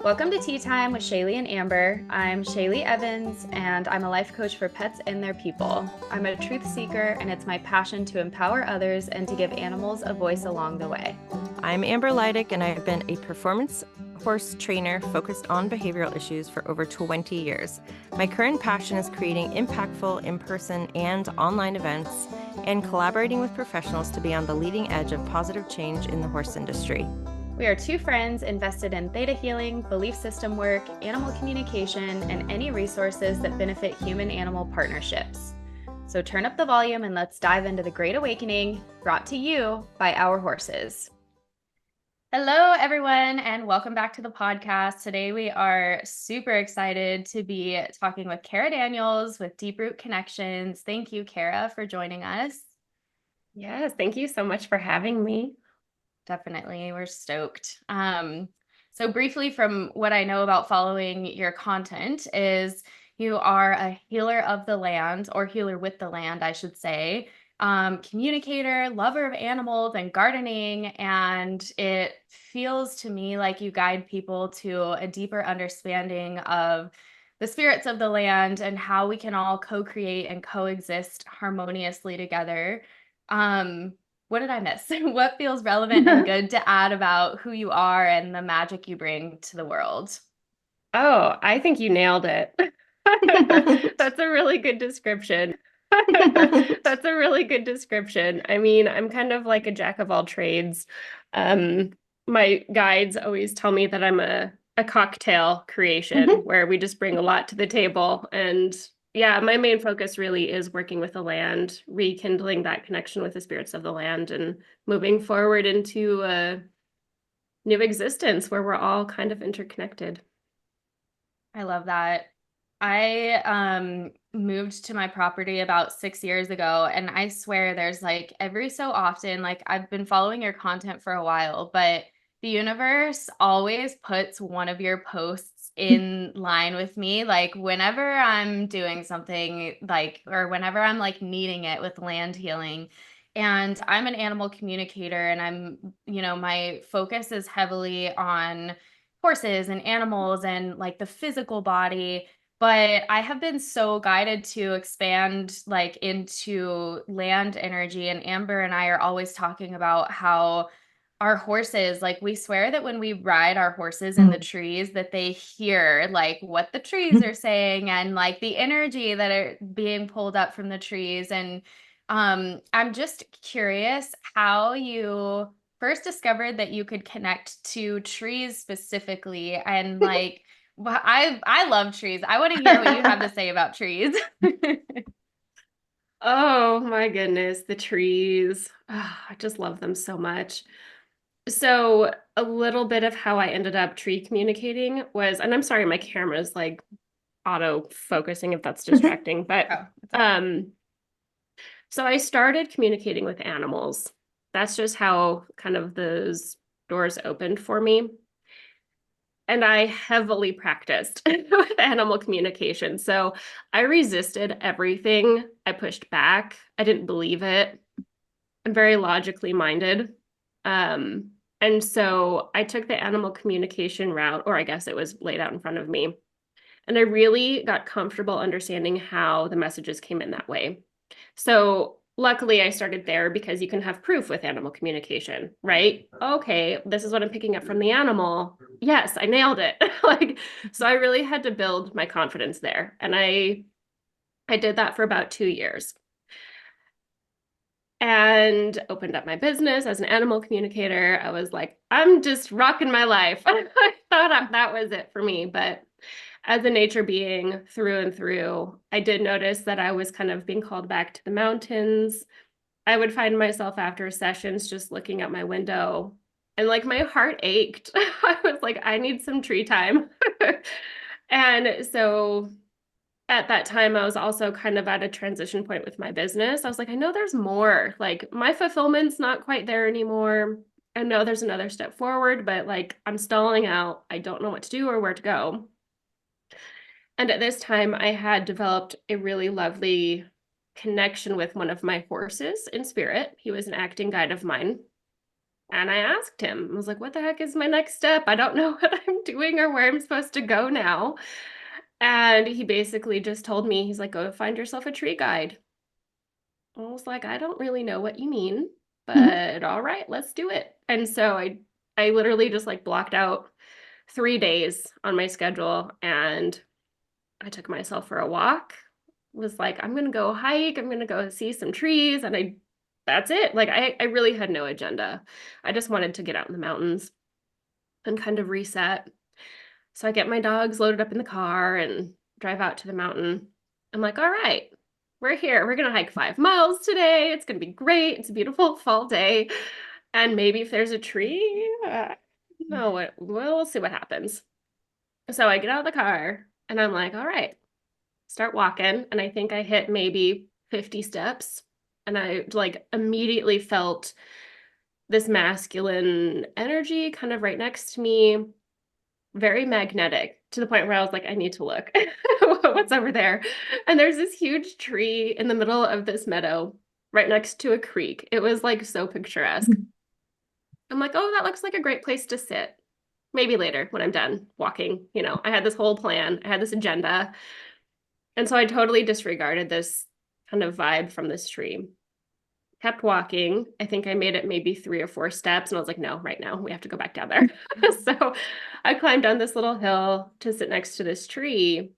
Welcome to Tea Time with Shaylee and Amber. I'm Shaylee Evans, and I'm a life coach for pets and their people. I'm a truth seeker, and it's my passion to empower others and to give animals a voice along the way. I'm Amber Leidick, and I've been a performance horse trainer focused on behavioral issues for over 20 years. My current passion is creating impactful in-person and online events and collaborating with professionals to be on the leading edge of positive change in the horse industry. We are two friends invested in theta healing, belief system work, animal communication, and any resources that benefit human-animal partnerships. So turn up the volume and let's dive into the Great Awakening, brought to you by our horses. Hello, everyone, and welcome back to the podcast. Today, we are super excited to be talking with Kara Daniels with Deep Root Connections. Thank you, Kara, for joining us. Yes, thank you so much for having me. Definitely, we're stoked. So briefly, from what I know about following your content, is you are a healer of the land, or healer with the land, I should say. Communicator, lover of animals and gardening, and it feels to me like you guide people to a deeper understanding of the spirits of the land and how we can all co-create and coexist harmoniously together. What did I miss? What feels relevant and good to add about who you are and the magic you bring to the world? Oh, I think you nailed it. That's a really good description. That's a really good description. I mean, I'm kind of like a jack of all trades. My guides always tell me that I'm a cocktail creation where we just bring a lot to the table. And yeah, my main focus really is working with the land, rekindling that connection with the spirits of the land, and moving forward into a new existence where we're all kind of interconnected. I love that. I moved to my property about 6 years ago, and I swear there's like every so often, like I've been following your content for a while, but the universe always puts one of your posts in line with me. Like whenever I'm doing something like, or whenever I'm like needing it with land healing. And I'm an animal communicator, and my focus is heavily on horses and animals and like the physical body. But I have been so guided to expand like into land energy. And Amber and I are always talking about how our horses, like we swear that when we ride our horses in the trees, that they hear like what the trees are saying and like the energy that are being pulled up from the trees. And I'm just curious how you first discovered that you could connect to trees specifically, and like I love trees. I want to hear what you have to say about trees. Oh my goodness, the trees. I just love them so much. So a little bit of how I ended up tree communicating was, and I'm sorry, my camera's like auto focusing if that's distracting, but Oh, it's okay. so I started communicating with animals. That's just how kind of those doors opened for me. And I heavily practiced with animal communication. So I resisted everything. I pushed back. I didn't believe it. I'm very logically minded. And so I took the animal communication route, or I guess it was laid out in front of me. And I really got comfortable understanding how the messages came in that way. So luckily I started there because you can have proof with animal communication, right? Okay, this is what I'm picking up from the animal. Yes, I nailed it. So I really had to build my confidence there. And I did that for about 2 years and opened up my business as an animal communicator. I was like, I'm just rocking my life. I thought that was it for me, but as a nature being through and through, I did notice that I was kind of being called back to the mountains. I would find myself after sessions just looking out my window and like my heart ached. I was like, I need some tree time. And so at that time, I was also kind of at a transition point with my business. I was like, I know there's more. Like my fulfillment's not quite there anymore. I know there's another step forward, but like I'm stalling out. I don't know what to do or where to go. And at this time, I had developed a really lovely connection with one of my horses in spirit. He was an acting guide of mine. And I asked him, I was like, what the heck is my next step? I don't know what I'm doing or where I'm supposed to go now. And he basically just told me, he's like, go find yourself a tree guide. I was like, I don't really know what you mean, but all right, let's do it. And so I literally just like blocked out 3 days on my schedule and I took myself for a walk. Was like, I'm gonna go hike, I'm gonna go see some trees, and that's it. Like I really had no agenda. I just wanted to get out in the mountains and kind of reset. So I get my dogs loaded up in the car and drive out to the mountain. I'm like, all right, we're here. We're gonna hike 5 miles today. It's gonna be great. It's a beautiful fall day. And maybe if there's a tree, no, we'll see what happens. So I get out of the car and I'm like, all right, start walking. And I think I hit maybe 50 steps. And I like immediately felt this masculine energy kind of right next to me, very magnetic to the point where I was like, I need to look. What's over there? And there's this huge tree in the middle of this meadow right next to a creek. It was like so picturesque. I'm like, oh, that looks like a great place to sit. Maybe later when I'm done walking. I had this whole plan, I had this agenda. And so I totally disregarded this kind of vibe from this tree. Kept walking. I think I made it maybe 3 or 4 steps, and I was like, no, right now we have to go back down there. So I climbed down this little hill to sit next to this tree.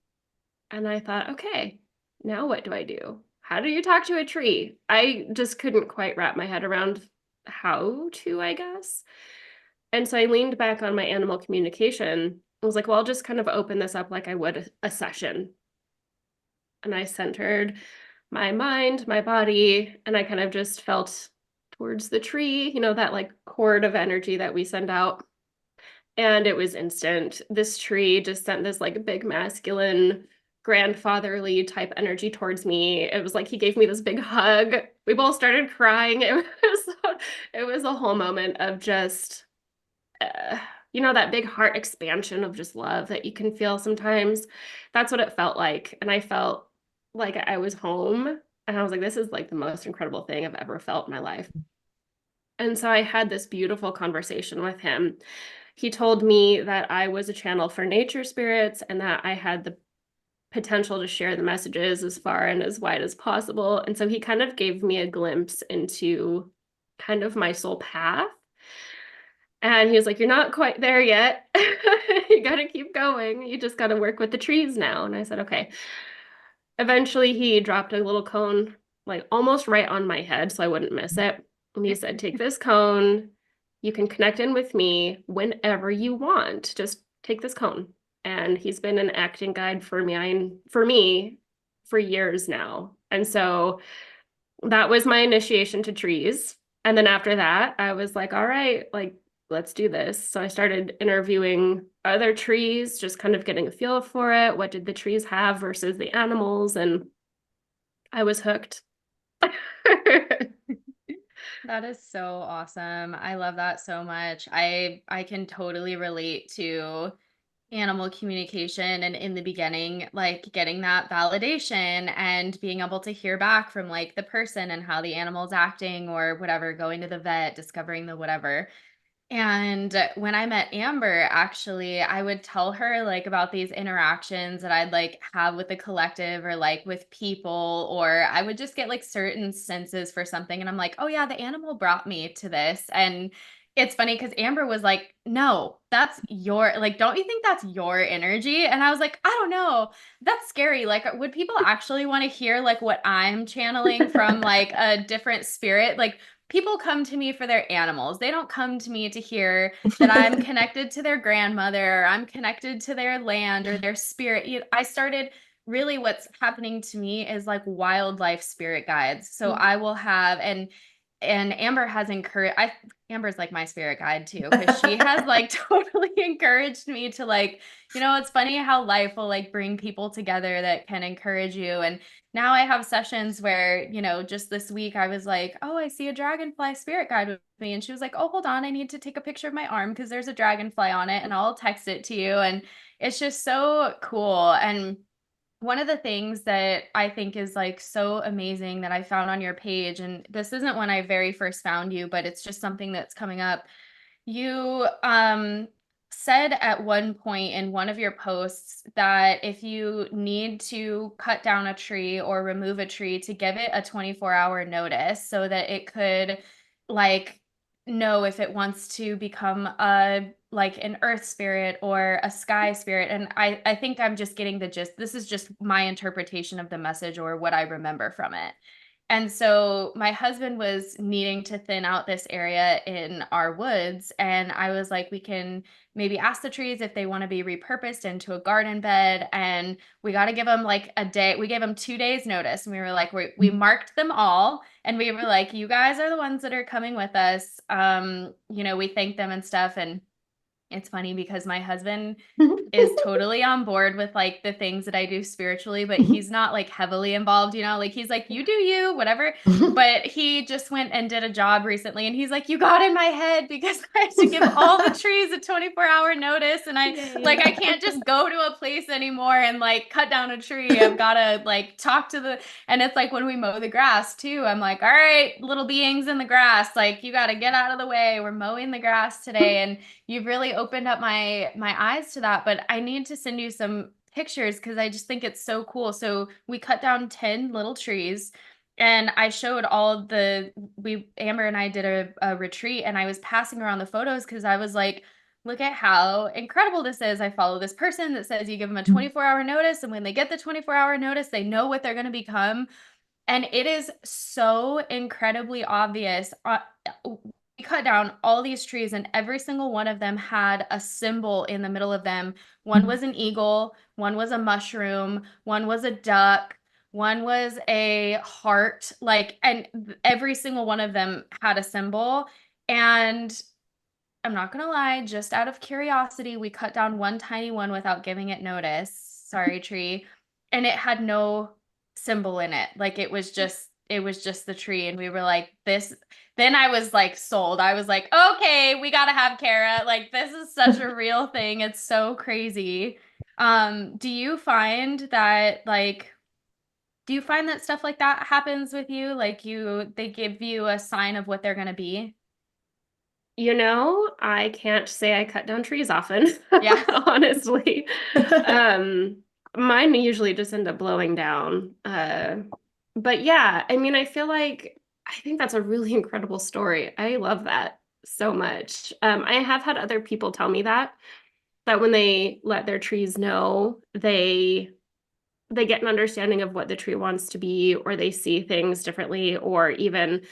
And I thought, okay, now what do I do? How do you talk to a tree? I just couldn't quite wrap my head around how to, I guess. And so I leaned back on my animal communication. I was like, well, I'll just kind of open this up like I would a session. And I centered my mind, my body, and I kind of just felt towards the tree, that like cord of energy that we send out. And it was instant. This tree just sent this like big masculine, grandfatherly type energy towards me. It was like he gave me this big hug. We both started crying. It was a whole moment of just uh, that big heart expansion of just love that you can feel sometimes. That's what it felt like. And I felt like I was home. And I was like, this is like the most incredible thing I've ever felt in my life. And so I had this beautiful conversation with him. He told me that I was a channel for nature spirits and that I had the potential to share the messages as far and as wide as possible. And so he kind of gave me a glimpse into kind of my soul path. And he was like, you're not quite there yet. You got to keep going. You just got to work with the trees now. And I said, okay. Eventually, he dropped a little cone, like almost right on my head, so I wouldn't miss it. And he said, take this cone. You can connect in with me whenever you want. Just take this cone. And he's been an acting guide for me for years now. And so that was my initiation to trees. And then after that, I was like, all right, like, let's do this. So I started interviewing other trees, just kind of getting a feel for it. What did the trees have versus the animals? And I was hooked. That is so awesome. I love that so much. I can totally relate to animal communication and in the beginning, like getting that validation and being able to hear back from like the person and how the animal's acting or whatever, going to the vet, discovering the whatever. And when I met Amber, actually, I would tell her like about these interactions that I'd like have with the collective or like with people, or I would just get like certain senses for something. And I'm like, oh, yeah, the animal brought me to this. And it's funny because Amber was like, no, that's like, don't you think that's your energy? And I was like, I don't know. That's scary. Like, would people actually want to hear like what I'm channeling from like a different spirit? Like, people come to me for their animals. They don't come to me to hear that I'm connected to their grandmother, or I'm connected to their land or their spirit. I started really what's happening to me is like wildlife spirit guides. So I will have and Amber has encouraged Amber's like my spirit guide too, because she has like totally encouraged me to like, it's funny how life will like bring people together that can encourage you. And now I have sessions where, just this week I was like, oh, I see a dragonfly spirit guide with me. And she was like, oh, hold on, I need to take a picture of my arm because there's a dragonfly on it and I'll text it to you. And it's just so cool. And one of the things that I think is like so amazing that I found on your page, and this isn't when I very first found you, but it's just something that's coming up. You said at one point in one of your posts that if you need to cut down a tree or remove a tree, to give it a 24-hour notice so that it could like know if it wants to become a like an earth spirit or a sky spirit. And I think I'm just getting the gist. This is just my interpretation of the message or what I remember from it. And so my husband was needing to thin out this area in our woods. And I was like, we can maybe ask the trees if they want to be repurposed into a garden bed. And we got to give them like a day. We gave them 2 days notice. And we were like, we marked them all. And we were like, you guys are the ones that are coming with us. We thanked them and stuff. And it's funny because my husband is totally on board with like the things that I do spiritually, but he's not like heavily involved, like he's like, you do you, whatever. But he just went and did a job recently and he's like, you got in my head because I have to give all the trees a 24-hour notice. And I can't just go to a place anymore and like cut down a tree. I've got to like talk to and it's like when we mow the grass too, I'm like, all right, little beings in the grass, like you got to get out of the way. We're mowing the grass today. And you've really opened up my eyes to that. But I need to send you some pictures because I just think it's so cool. So we cut down 10 little trees and I showed all of Amber and I did a retreat and I was passing around the photos because I was like, look at how incredible this is. I follow this person that says you give them a 24-hour notice. And when they get the 24-hour notice, they know what they're going to become. And it is so incredibly obvious. We cut down all these trees, and every single one of them had a symbol in the middle of them. One was an eagle, one was a mushroom, one was a duck, one was a heart. And every single one of them had a symbol. And I'm not gonna lie, just out of curiosity, we cut down one tiny one without giving it notice. Sorry, tree. And it had no symbol in it. Like it was just the tree. And we were like, this. Then I was like sold. I was like, okay, we gotta have Kara. Like, this is such a real thing. It's so crazy. Do you find that stuff like that happens with you? Like they give you a sign of what they're gonna be? I can't say I cut down trees often, Yeah. honestly. Um, Mine usually just end up blowing down. But yeah, I mean, I think that's a really incredible story. I love that so much. I have had other people tell me that when they let their trees know, they get an understanding of what the tree wants to be, or they see things differently, or even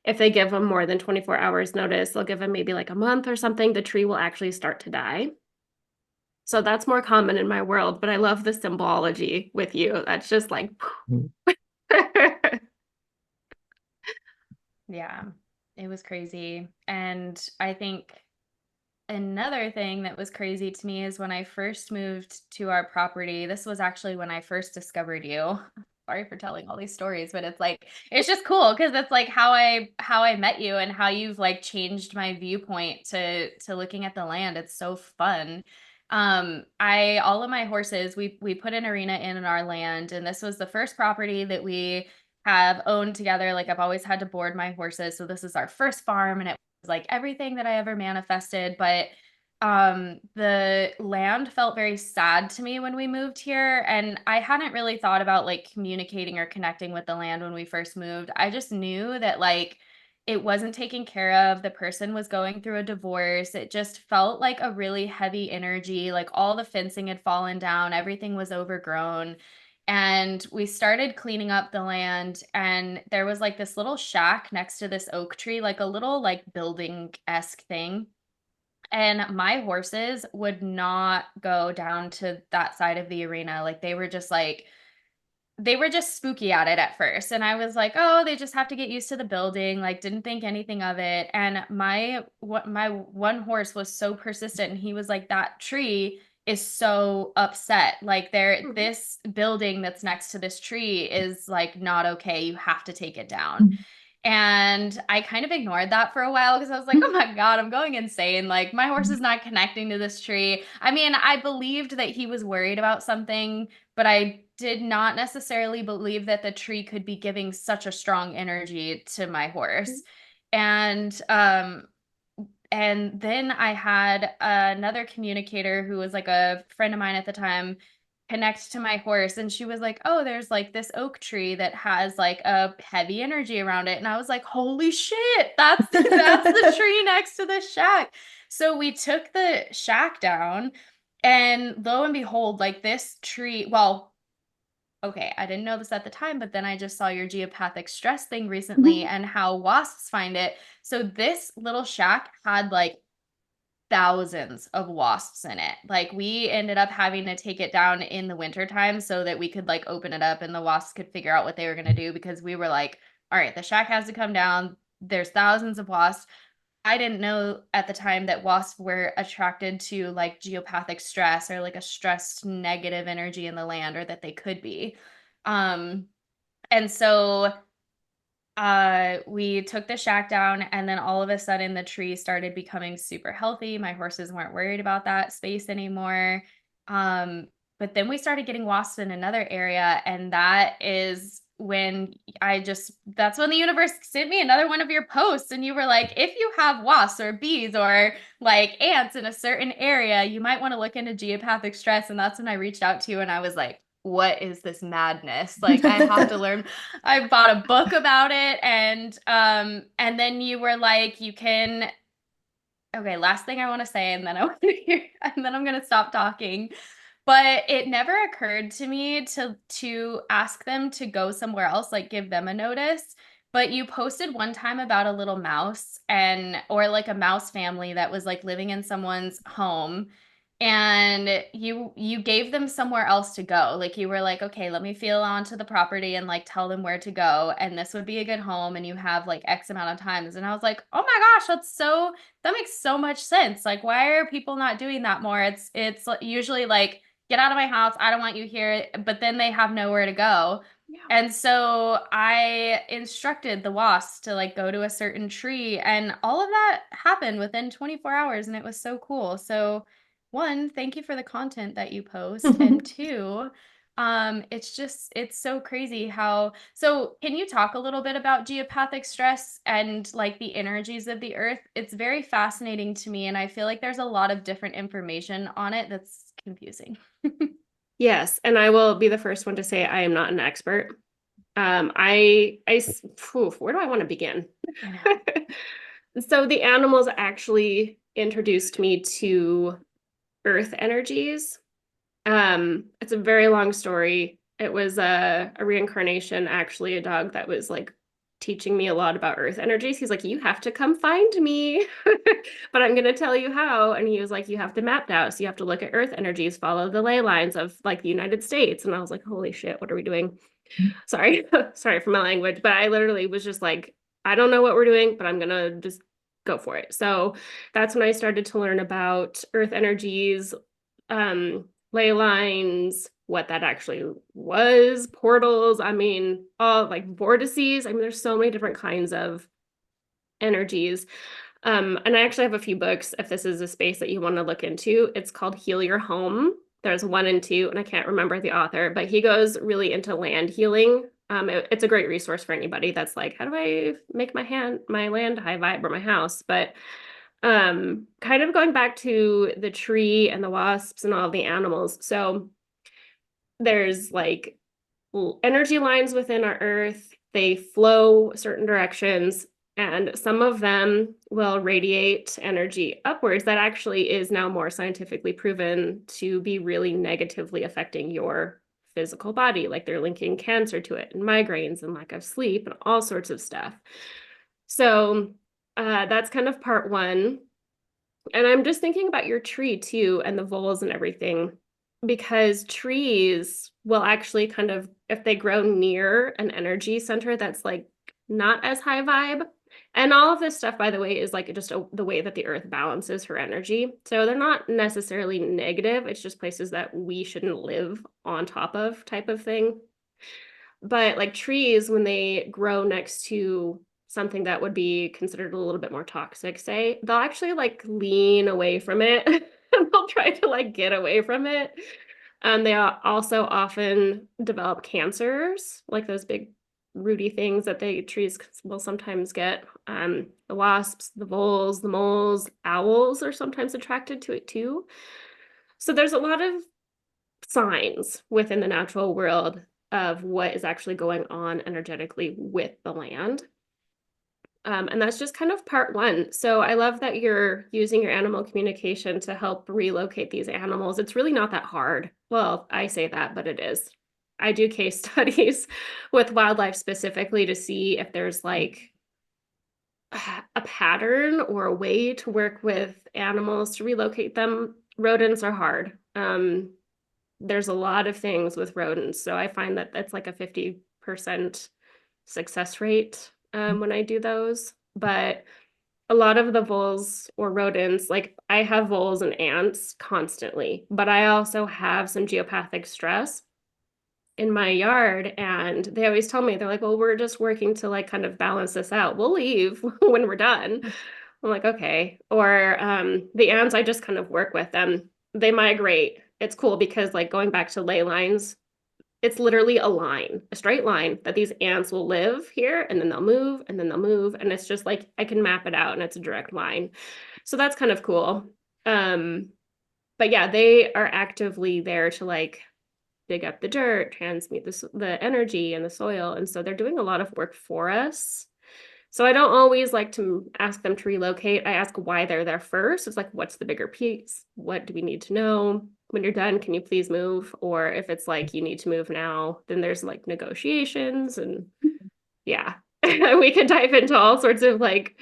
if they give them more than 24 hours notice, they'll give them maybe like a month or something, the tree will actually start to die. So that's more common in my world, but I love the symbology with you. That's just like, Yeah, it was crazy. And I think another thing that was crazy to me is when I first moved to our property. This was actually when I first discovered you. Sorry for telling all these stories, but it's just cool because it's like how I met you and how you've like changed my viewpoint to looking at the land. It's so fun. I all of my horses, we put an arena in our land, and this was the first property that we have owned together. Like I've always had to board my horses, so this is our first farm, and it was like everything that I ever manifested. But the land felt very sad to me when we moved here, and I hadn't really thought about like communicating or connecting with the land when we first moved. I just knew that like it wasn't taken care of. The person was going through a divorce. It just felt like a really heavy energy. Like all the fencing had fallen down, everything was overgrown. And we started cleaning up the land, and there was like this little shack next to this oak tree, like a little like building-esque thing. And my horses would not go down to that side of the arena. Like they were just spooky at it at first. And I was like, oh, they just have to get used to the building. Like, didn't think anything of it. And my one horse was so persistent, and he was like, that tree is so upset. Like this building that's next to this tree is like not okay. You have to take it down. And I kind of ignored that for a while because I was like, oh my God, I'm going insane. Like, my horse is not connecting to this tree. I mean, I believed that he was worried about something, but I did not necessarily believe that the tree could be giving such a strong energy to my horse. And and then I had another communicator who was like a friend of mine at the time connect to my horse, and she was like, "Oh, there's like this oak tree that has like a heavy energy around it." And I was like, "Holy shit, that's the tree next to the shack." So we took the shack down, and lo and behold, like this tree, well, okay, I didn't know this at the time, but then I just saw your geopathic stress thing recently and how wasps find it. So this little shack had like thousands of wasps in it. Like, we ended up having to take it down in the wintertime so that we could like open it up and the wasps could figure out what they were going to do, because we were like, all right, the shack has to come down. There's thousands of wasps. I didn't know at the time that wasps were attracted to like geopathic stress or like a stressed negative energy in the land, or that they could be. Um, and so we took the shack down, and then all of a sudden the tree started becoming super healthy. My horses weren't worried about that space anymore. Um, but then we started getting wasps in another area, and that is when that's when the universe sent me another one of your posts, and you were like, if you have wasps or bees or like ants in a certain area, you might want to look into geopathic stress. And that's when I reached out to you, and I was like, what is this madness? Like, I have to learn. I bought a book about it, and then you were like, you can, okay, last thing I want to say, and then I want to hear, and then I'm gonna stop talking. But it never occurred to me to ask them to go somewhere else, like give them a notice. But you posted one time about a little mouse, and or like a mouse family that was like living in someone's home, and you gave them somewhere else to go. Like, you were like, okay, let me feel onto the property and like tell them where to go, and this would be a good home, and you have like X amount of times. And I was like, oh my gosh, that makes so much sense. Like, why are people not doing that more? It's usually like, get out of my house, I don't want you here, but then they have nowhere to go. Yeah. And so I instructed the wasps to like go to a certain tree, and all of that happened within 24 hours, and it was so cool. So, one, thank you for the content that you post, and two, it's so crazy how, so can you talk a little bit about geopathic stress and like the energies of the earth? It's very fascinating to me, and I feel like there's a lot of different information on it that's confusing. Yes, and I will be the first one to say I am not an expert. Where do I want to begin? I know. So the animals actually introduced me to earth energies. It's a very long story. It was a reincarnation, actually, a dog that was like teaching me a lot about earth energies. He's like, you have to come find me, but I'm going to tell you how. And he was like, you have to map out. So you have to look at earth energies, follow the ley lines of like the United States. And I was like, holy shit, what are we doing? Sorry, sorry for my language, but I literally was just like, I don't know what we're doing, but I'm going to just go for it. So that's when I started to learn about earth energies, ley lines, what that actually was, portals. I mean, all like vortices. I mean, there's so many different kinds of energies. And I actually have a few books if this is a space that you want to look into. It's called Heal Your Home. There's 1 and 2, and I can't remember the author, but he goes really into land healing. It's a great resource for anybody that's like, how do I make my land high vibe or my house? But kind of going back to the tree and the wasps and all the animals. So there's like energy lines within our earth. They flow certain directions, and some of them will radiate energy upwards that actually is now more scientifically proven to be really negatively affecting your physical body. Like, they're linking cancer to it and migraines and lack of sleep and all sorts of stuff. So that's kind of part one. And I'm just thinking about your tree too, and the voles and everything, because trees will actually kind of, if they grow near an energy center that's like not as high vibe, and all of this stuff, by the way, is like just the way that the earth balances her energy. So they're not necessarily negative. It's just places that we shouldn't live on top of, type of thing. But like trees, when they grow next to something that would be considered a little bit more toxic, say, they'll actually like lean away from it and they'll try to like get away from it. They also often develop cancers, like those big rooty things that the trees will sometimes get. The wasps, the voles, the moles, owls are sometimes attracted to it too. So there's a lot of signs within the natural world of what is actually going on energetically with the land. And that's just kind of part one. So I love that you're using your animal communication to help relocate these animals. It's really not that hard. Well, I say that, but it is. I do case studies with wildlife specifically to see if there's like a pattern or a way to work with animals to relocate them. Rodents are hard. There's a lot of things with rodents. So I find that that's like a 50% success rate when I do those. But a lot of the voles or rodents, like I have voles and ants constantly, but I also have some geopathic stress in my yard. And they always tell me, they're like, well, we're just working to like kind of balance this out. We'll leave when we're done. I'm like, okay. Or the ants, I just kind of work with them. They migrate. It's cool because like going back to ley lines, it's literally a line, a straight line that these ants will live here and then they'll move and then they'll move. And it's just like I can map it out and it's a direct line. So that's kind of cool. Um, but yeah, they are actively there to like dig up the dirt, transmute the energy and the soil. And so they're doing a lot of work for us. So I don't always like to ask them to relocate. I ask why they're there first. It's like, what's the bigger piece? What do we need to know? When you're done, can you please move? Or if it's like you need to move now, then there's like negotiations and yeah. We could dive into all sorts of like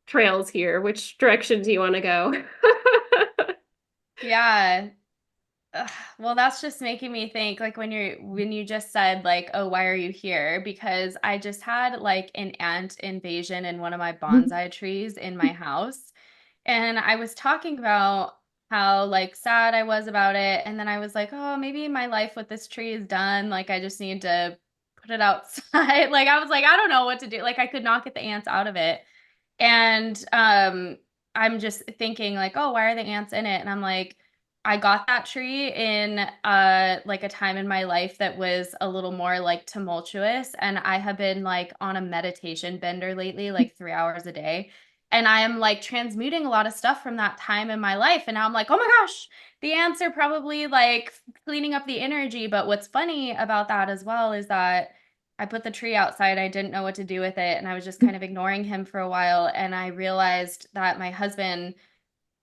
trails here. Which direction do you want to go? Yeah. Ugh, well, that's just making me think like when you just said like, oh, why are you here? Because I just had like an ant invasion in one of my bonsai trees in my house. And I was talking about how like sad I was about it. And then I was like, oh, maybe my life with this tree is done. Like I just need to put it outside. Like I was like, I don't know what to do. Like I could not get the ants out of it. And I'm just thinking like, oh, why are the ants in it? And I'm like, I got that tree in like a time in my life that was a little more like tumultuous. And I have been like on a meditation bender lately, like 3 hours a day. And I am like transmuting a lot of stuff from that time in my life. And now I'm like, oh my gosh, the ants are probably like cleaning up the energy. But what's funny about that as well is that I put the tree outside. I didn't know what to do with it. And I was just kind of ignoring him for a while. And I realized that my husband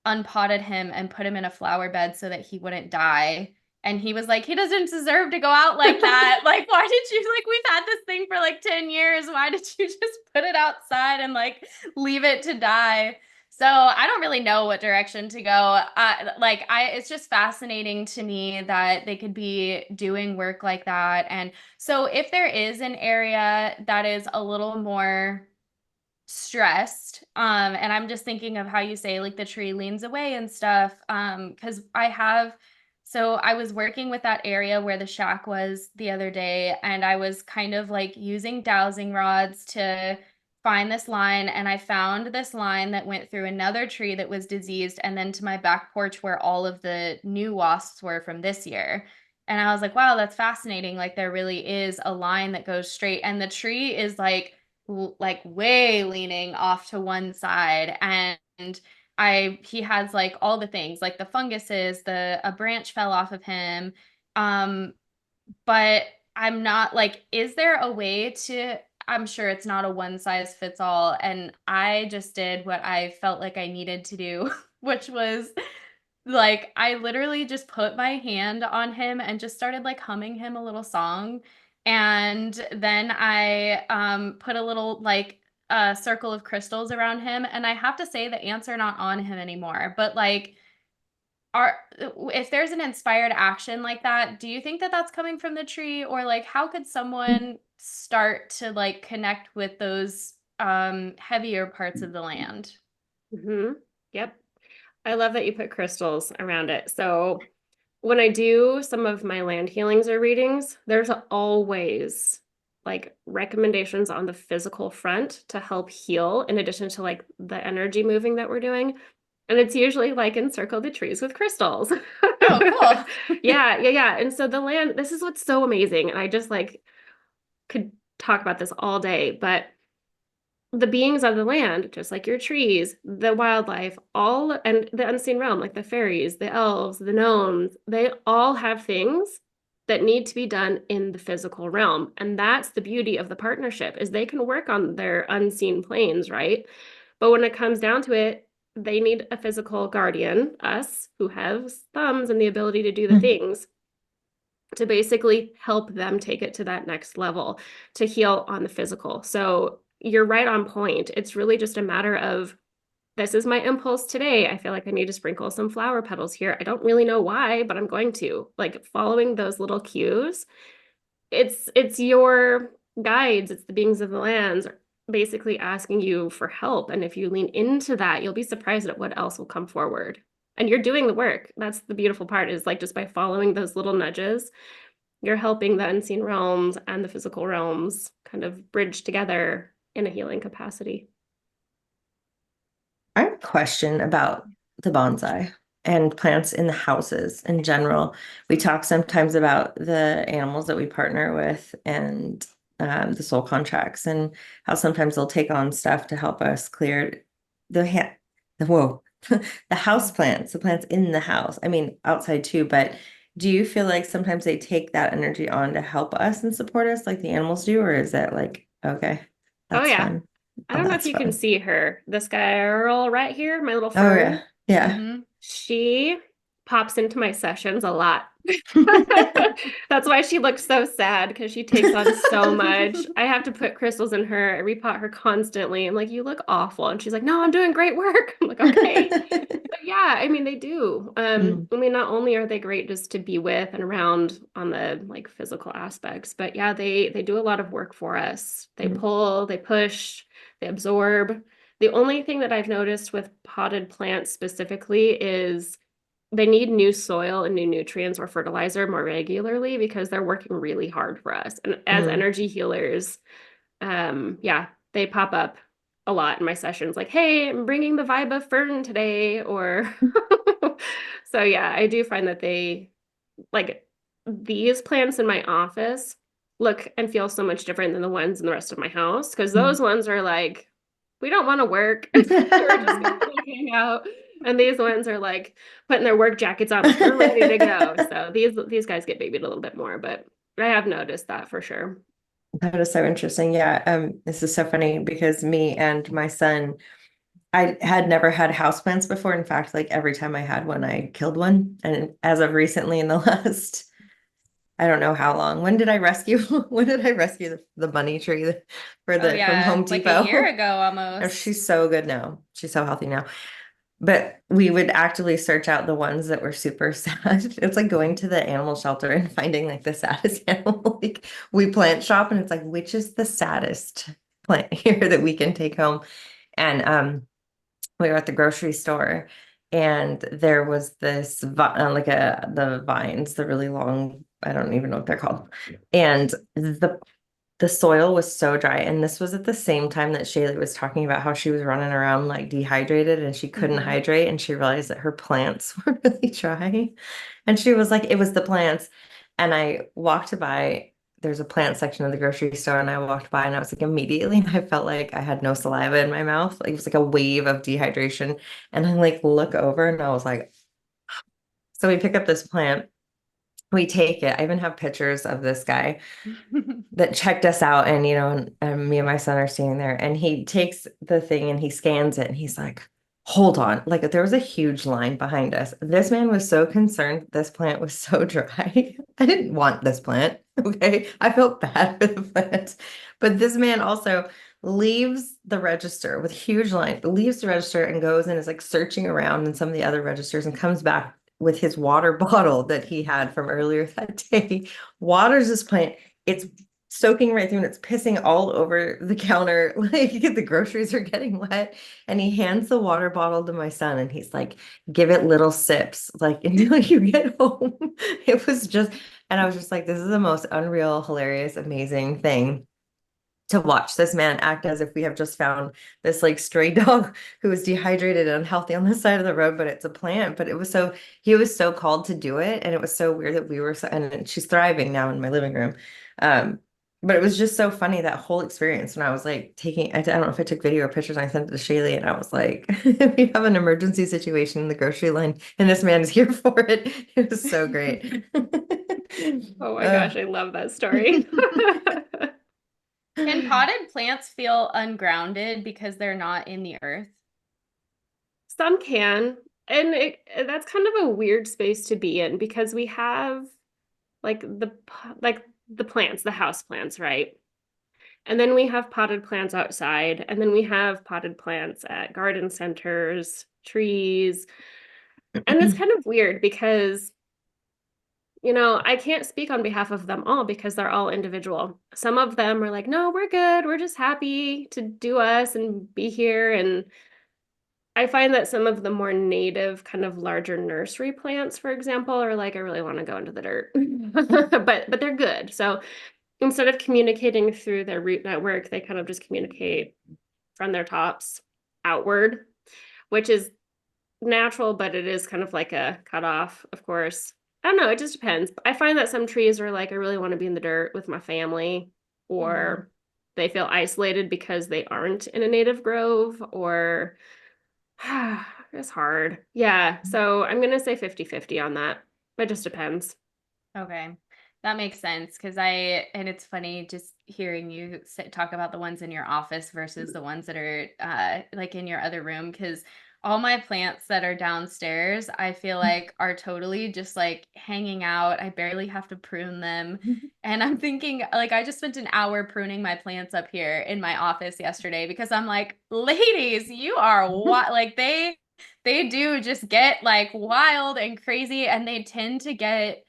unpotted him and put him in a flower bed so that he wouldn't die. And he was like, he doesn't deserve to go out like that. Like, why did you, like, we've had this thing for like 10 years. Why did you just put it outside and like leave it to die? So I don't really know what direction to go. It's just fascinating to me that they could be doing work like that. And so if there is an area that is a little more stressed, and I'm just thinking of how you say like the tree leans away and stuff, because I was working with that area where the shack was the other day, and I was kind of like using dowsing rods to find this line, and I found this line that went through another tree that was diseased and then to my back porch where all of the new wasps were from this year. And I was like, wow, that's fascinating. Like there really is a line that goes straight, and the tree is like way leaning off to one side. And I he has like all the things like the funguses, the a branch fell off of him. um but I'm not like, is there a way to, I'm sure it's not a one size fits all, and I just did what I felt like I needed to do, which was like I literally just put my hand on him and just started like humming him a little song. And then I put a little like a circle of crystals around him. And I have to say the ants are not on him anymore. But like, are if there's an inspired action like that, do you think that that's coming from the tree, or like how could someone start to like connect with those heavier parts of the land? Hmm. Yep. I love that you put crystals around it. So when I do some of my land healings or readings, there's always like recommendations on the physical front to help heal in addition to like the energy moving that we're doing. And it's usually like encircle the trees with crystals. Oh, cool. Yeah, yeah, yeah. And so the land, this is what's so amazing. And I just like could talk about this all day, but the beings of the land, just like your trees, the wildlife, all and the unseen realm, like the fairies, the elves, the gnomes, they all have things that need to be done in the physical realm. And that's the beauty of the partnership is they can work on their unseen planes, right? But when it comes down to it, they need a physical guardian, us, who have thumbs and the ability to do the things to basically help them take it to that next level to heal on the physical. So you're right on point. It's really just a matter of this is my impulse today. I feel like I need to sprinkle some flower petals here. I don't really know why, but I'm going to. Like following those little cues. It's your guides, it's the beings of the lands basically asking you for help. And if you lean into that, you'll be surprised at what else will come forward. And you're doing the work. That's the beautiful part is like just by following those little nudges, you're helping the unseen realms and the physical realms kind of bridge together in a healing capacity. I have a question about the bonsai and plants in the houses in general. We talk sometimes about the animals that we partner with and the soul contracts and how sometimes they'll take on stuff to help us clear the whoa, the house plants, the plants in the house. I mean, outside too, but do you feel like sometimes they take that energy on to help us and support us like the animals do, or is that like, okay, Oh that's yeah. fun. I Oh, don't know if that's you can fun. see her. This girl right here, my little Oh yeah. fern, Yeah. Hmm. she pops into my sessions a lot. That's why she looks so sad because she takes on so much. I have to put crystals in her. I repot her constantly. I'm like, you look awful. And she's like, no, I'm doing great work. I'm like, okay. But yeah, I mean, they do. Mm, I mean, not only are they great just to be with and around on the like physical aspects, but yeah, they do a lot of work for us. They mm, pull, they push, they absorb. The only thing that I've noticed with potted plants specifically is they need new soil and new nutrients or fertilizer more regularly because they're working really hard for us. And as mm. energy healers, yeah, they pop up a lot in my sessions like, hey, I'm bringing the vibe of fern today. Or so yeah, I do find that they like these plants in my office look and feel so much different than the ones in the rest of my house because Mm. those ones are like, we don't want to work. We're just gonna hang out. And these ones are like putting their work jackets on, like we're ready to go. So these guys get babied a little bit more, but I have noticed that for sure. That is so interesting. Yeah, this is so funny because me and my son, I had never had houseplants before. In fact, like every time I had one, I killed one. And as of recently, in the last, I don't know how long. When did I rescue? When did I rescue the money tree for Oh, the from yeah. Home Like a year Depot? ago Oh, almost. she's so good now. She's so healthy now. But we would actively search out the ones that were super sad. It's like going to the animal shelter and finding like the saddest animal. Like we plant shop and it's like, which is the saddest plant here that we can take home? And we were at the grocery store and there was this like the vines, the really long, I don't even know what they're called. And the soil was so dry. And this was at the same time that Shaylee was talking about how she was running around like dehydrated and she couldn't Hmm. hydrate. And she realized that her plants were really dry. And she was like, it was the plants. And I walked by, there's a plant section of the grocery store. And I walked by and I was like, immediately, I felt like I had no saliva in my mouth. Like it was like a wave of dehydration. And I like look over and I was like, so we pick up this plant. We take it. I even have pictures of this guy that checked us out and and me and my son are standing there and he takes the thing and he scans it and he's like, hold on, like there was a huge line behind us. This man was so concerned this plant was so dry. I didn't want this plant. Okay, I felt bad for the plant, but this man also leaves the register with huge line, leaves the register and goes and is like searching around in some of the other registers and comes back with his water bottle that he had from earlier that day, waters this plant. It's soaking right through and it's pissing all over the counter. Like the groceries are getting wet. And he hands the water bottle to my son and he's like, give it little sips, like until you get home. It was just, and I was just like, this is the most unreal, hilarious, amazing thing. to watch this man act as if we have just found this like stray dog who was dehydrated and unhealthy on the side of the road, but it's a plant. But it was so, he was so called to do it. And it was so weird that we were so, and she's thriving now in my living room. Um, but it was just so funny that whole experience when I was like taking, I don't know if I took video or pictures, and I sent it to Shaylee and I was like, we have an emergency situation in the grocery line and this man is here for it. It was so great. Oh my Uh, gosh, I love that story. Can potted plants feel ungrounded because they're not in the earth? Some can, and that's kind of a weird space to be in because we have like like the plants, the house plants, right? And then we have potted plants outside, and then we have potted plants at garden centers, trees. And it's kind of weird because, I can't speak on behalf of them all because they're all individual. Some of them are like, no, we're good. We're just happy to do us and be here. And I find that some of the more native, kind of larger nursery plants, for example, are like, I really want to go into the dirt. But they're good. So instead of communicating through their root network, they kind of just communicate from their tops outward, which is natural, but it is kind of like a cutoff, of course. I don't know, it just depends. I find that some trees are like, I really want to be in the dirt with my family, Mm-hmm. or they feel isolated because they aren't in a native grove, or it's hard. Yeah, so I'm gonna say 50-50 on that. It just depends. Okay. That makes sense because and it's funny just hearing you talk about the ones in your office versus the ones that are like in your other room. Because all my plants that are downstairs, I feel like are totally just like hanging out. I barely have to prune them. And I'm thinking, like, I just spent an hour pruning my plants up here in my office yesterday because I'm like, ladies, you are what? Like, they do just get like wild and crazy, and they tend to get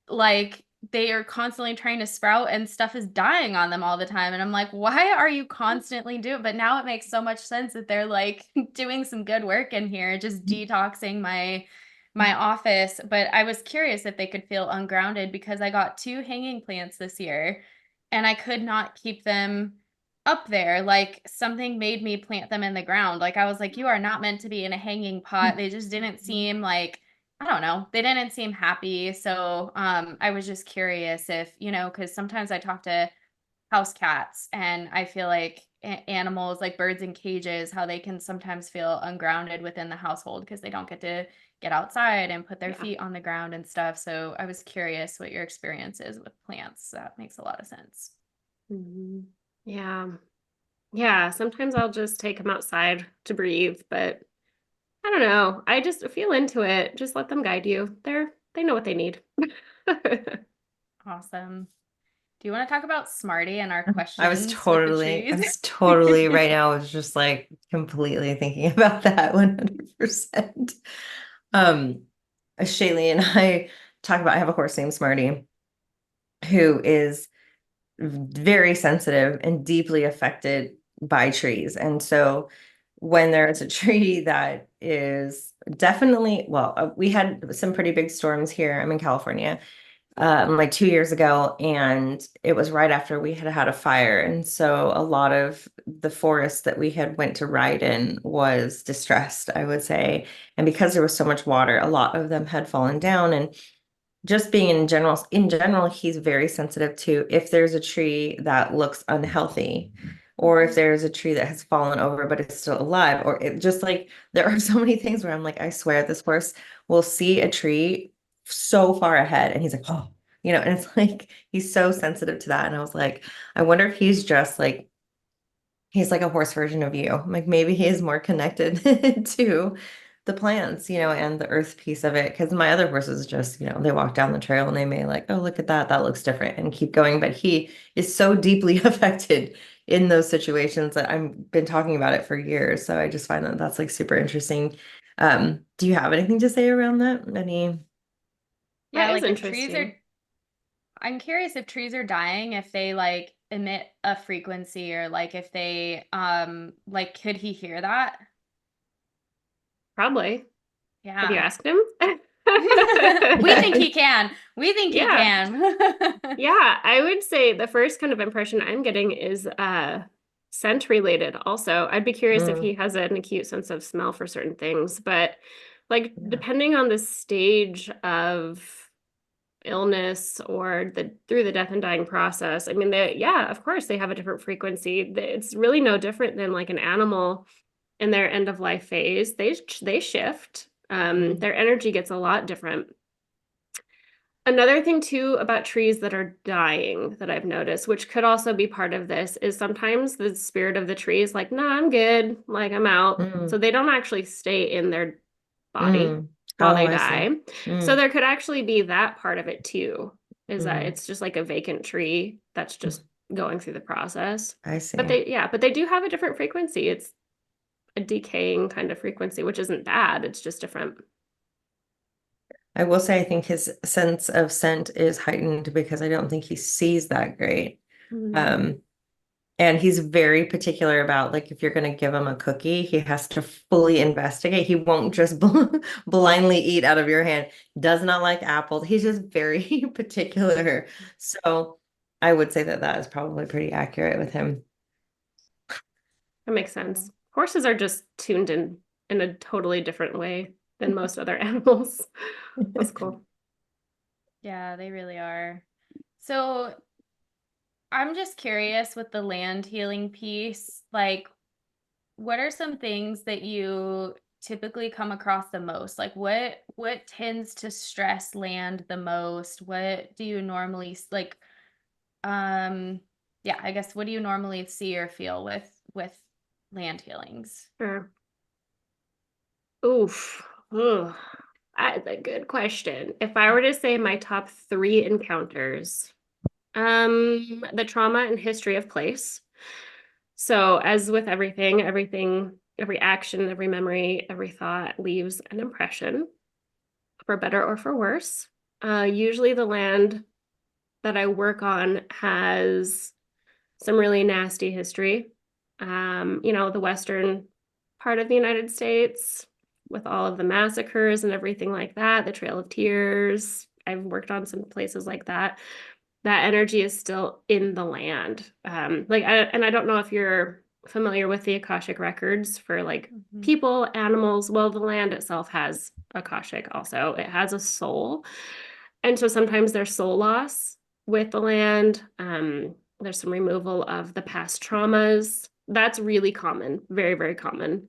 like they are constantly trying to sprout and stuff is dying on them all the time. And I'm like, why are you constantly doing? But now it makes so much sense that they're like doing some good work in here, just detoxing my office. But I was curious if they could feel ungrounded because I got two hanging plants this year and I could not keep them up there. Like something made me plant them in the ground. Like I was like, you are not meant to be in a hanging pot. They just didn't seem like I don't know. They didn't seem happy. So I was just curious if, because sometimes I talk to house cats and I feel like animals like birds in cages, how they can sometimes feel ungrounded within the household because they don't get to get outside and put their Yeah. feet on the ground and stuff. So I was curious what your experience is with plants. That makes a lot of sense. Mhm. Yeah. Yeah. Sometimes I'll just take them outside to breathe, but I don't know. I just feel into it. Just let them guide you. They know what they need. Awesome. Do you want to talk about Smarty and our I was questions with the totally, I trees? was totally right now. I was just like completely thinking about that 100%. Um, Shaylee and I talk about, I have a horse named Smarty who is very sensitive and deeply affected by trees. And so when there is a tree that is definitely, well, we had some pretty big storms here. I'm in California like 2 years ago, and it was right after we had had a fire. And so a lot of the forest that we had went to ride in was distressed, I would say. And because there was so much water, a lot of them had fallen down. And just being in general, he's very sensitive to if there's a tree that looks unhealthy, or if there's a tree that has fallen over but it's still alive, or it just like there are so many things where I'm like, I swear this horse will see a tree so far ahead and he's like, oh, and it's like he's so sensitive to that. And I was like, I wonder if he's like a horse version of you. Like maybe he is more connected to the plants, and the earth piece of it. Because my other horses just, they walk down the trail and they may like, oh, look at that. That looks different and keep going. But he is so deeply affected in those situations that I've been talking about it for years. So I just find that that's like super interesting. Do you have anything to say around that? Any? Yeah, That is like if trees are interesting. I'm curious if trees are dying, if they like emit a frequency or like if they like could he hear that? Probably. Have you Yeah. asked him? We think he can. We think he Yeah. can. Yeah, I would say the first kind of impression I'm getting is scent related also. I'd be curious if Mm, he has an acute sense of smell for certain things, but like yeah. depending on the stage of illness or the through the death and dying process, I mean they yeah, of course they have a different frequency. It's really no different than like an animal in their end of life phase. They shift. Mm, Their energy gets a lot different. Another thing too about trees that are dying that I've noticed, which could also be part of this, is sometimes the spirit of the tree is like, nah, I'm good, like I'm out. So mm, they don't actually stay in their body mm. while Oh, they I see. die. So Mm, there could actually be that part of it too, is that mm, it's just like a vacant tree that's mm. just going through the process. I But see. but they do have a different frequency. It's a decaying kind of frequency, which isn't bad. It's just different. I will say I think his sense of scent is heightened because I don't think he sees that great. Mm. Um, and he's very particular about like if you're going to give him a cookie, he has to fully investigate. He won't just blindly eat out of your hand. Does not like apples. He's just very particular. So I would say that that is probably pretty accurate with him. That makes sense. Horses are just tuned in a totally different way than most other animals. That's cool. Yeah, they really are. So I'm just curious with the land healing piece, like what are some things that you typically come across the most? Like what tends to stress land the most? What do you normally like um yeah, I guess what do you normally see or feel with land healings? Sure. Oof. Ugh. That's a good question. If I were to say my top three encounters, the trauma and history of place. So as with everything, every action, every memory, every thought leaves an impression, for better or for worse. Usually the land that I work on has some really nasty history. The western part of the United States with all of the massacres and everything like that, the Trail of Tears. I've worked on some places like that. That energy is still in the land. And I don't know if you're familiar with the Akashic records for like Mhm. people, animals. Well, the land itself has Akashic also. It has a soul. And so sometimes there's soul loss with the land. There's some removal of the past traumas. That's really common, very, very common.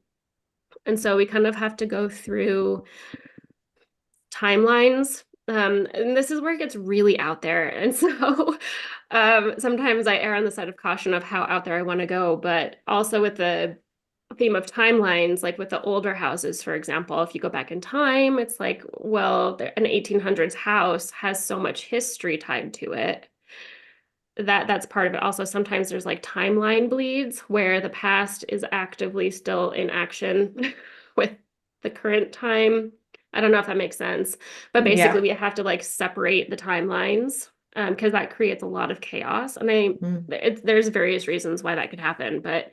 And so we kind of have to go through timelines. And this is where it gets really out there. And so sometimes I err on the side of caution of how out there I want to go, but also with the theme of timelines, like with the older houses, for example, if you go back in time, it's like, well, an 1800s house has so much history tied to it that's part of it. Also, sometimes there's like timeline bleeds where the past is actively still in action with the current time. I don't know if that makes sense, but basically Yeah. we have to like separate the timelines because that creates a lot of chaos. And Mm, there's various reasons why that could happen, but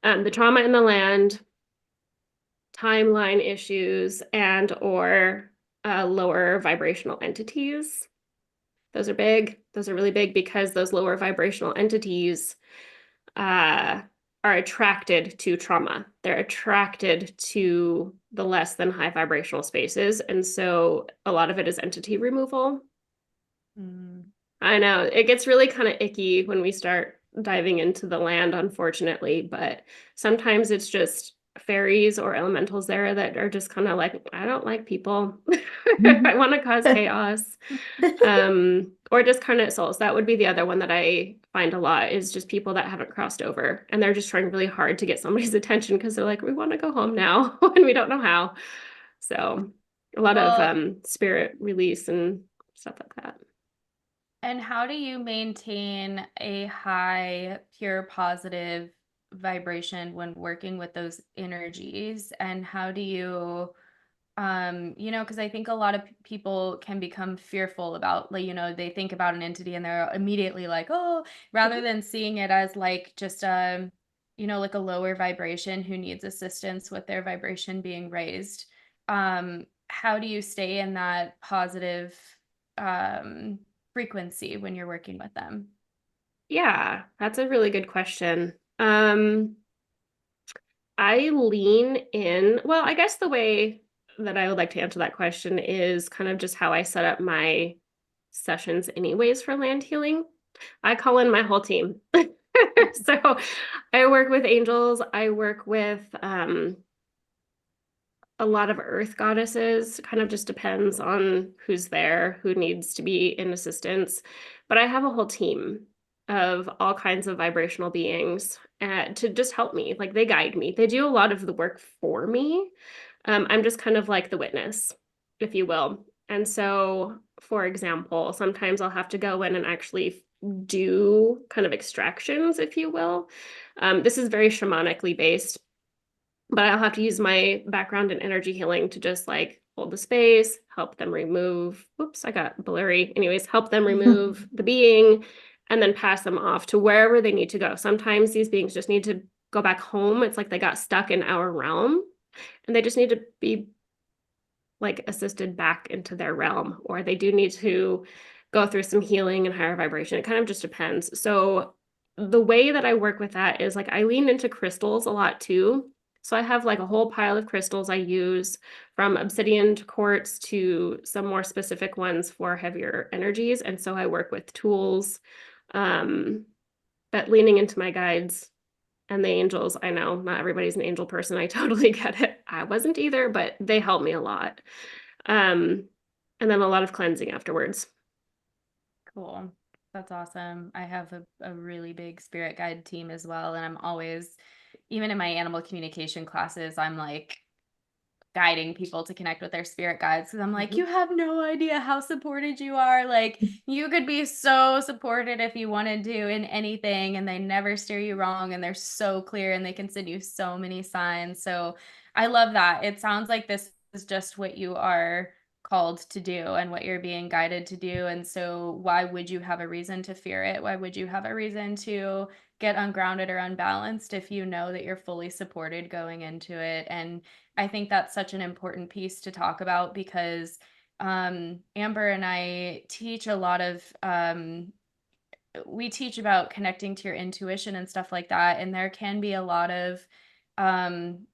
the trauma in the land, timeline issues, and or lower vibrational entities, those are big. Those are really big because those lower vibrational entities uh, are attracted to trauma. They're attracted to the less than high vibrational spaces. And so a lot of it is entity removal. Mm. I know it gets really kind of icky when we start diving into the land, unfortunately, but sometimes it's just fairies or elementals there that are just kind of like, I don't like people. I want to cause chaos. Or discarnate souls. That would be the other one that I find a lot is just people that haven't crossed over and they're just trying really hard to get somebody's attention because they're like, we want to go home now and we don't know how. So a lot of Well, spirit release and stuff like that. and how do you maintain a high, pure, positive vibration when working with those energies? And how do you, because I think a lot of people can become fearful about, like, they think about an entity and they're immediately like, oh, rather than seeing it as like just like a lower vibration who needs assistance with their vibration being raised. how do you stay in that positive um, frequency when you're working with them? Yeah, that's a really good question. I lean in. Well, I guess the way that I would like to answer that question is kind of just how I set up my sessions anyways for land healing. I call in my whole team. So I work with angels, I work with a lot of earth goddesses. Kind of just depends on who's there, who needs to be in assistance. But I have a whole team of all kinds of vibrational beings to just help me. Like they guide me. They do a lot of the work for me. I'm just kind of like the witness, if you will. And so, for example, sometimes I'll have to go in and actually do kind of extractions, if you will. This is very shamanically based, but I'll have to use my background in energy healing to just like hold the space, help them remove, whoops, I got blurry. Anyways, help them remove the being and then pass them off to wherever they need to go. Sometimes these beings just need to go back home. It's like they got stuck in our realm and they just need to be like assisted back into their realm, or they do need to go through some healing and higher vibration. It kind of just depends. So the way that I work with that is like I lean into crystals a lot too. So I have like a whole pile of crystals I use, from obsidian to quartz to some more specific ones for heavier energies. And so I work with tools, um, but leaning into my guides and the angels. I know not everybody's an angel person. I totally get it. I wasn't either, but they help me a lot. Um, and then a lot of cleansing afterwards. Cool. That's awesome. I have a really big spirit guide team as well. And I'm always, even in my animal communication classes, I'm like guiding people to connect with their spirit guides because I'm like, you Mhm. have no idea how supported you are. Like, you could be so supported if you wanted to in anything, and they never steer you wrong. And they're so clear and they can send you so many signs. So I love that. It sounds like this is just what you are called to do and what you're being guided to do. And so, why would you have a reason to fear it? Why would you have a reason to get ungrounded or unbalanced if you know that you're fully supported going into it? And I think that's such an important piece to talk about because Amber and I teach a lot of we teach about connecting to your intuition and stuff like that, and there can be a lot of um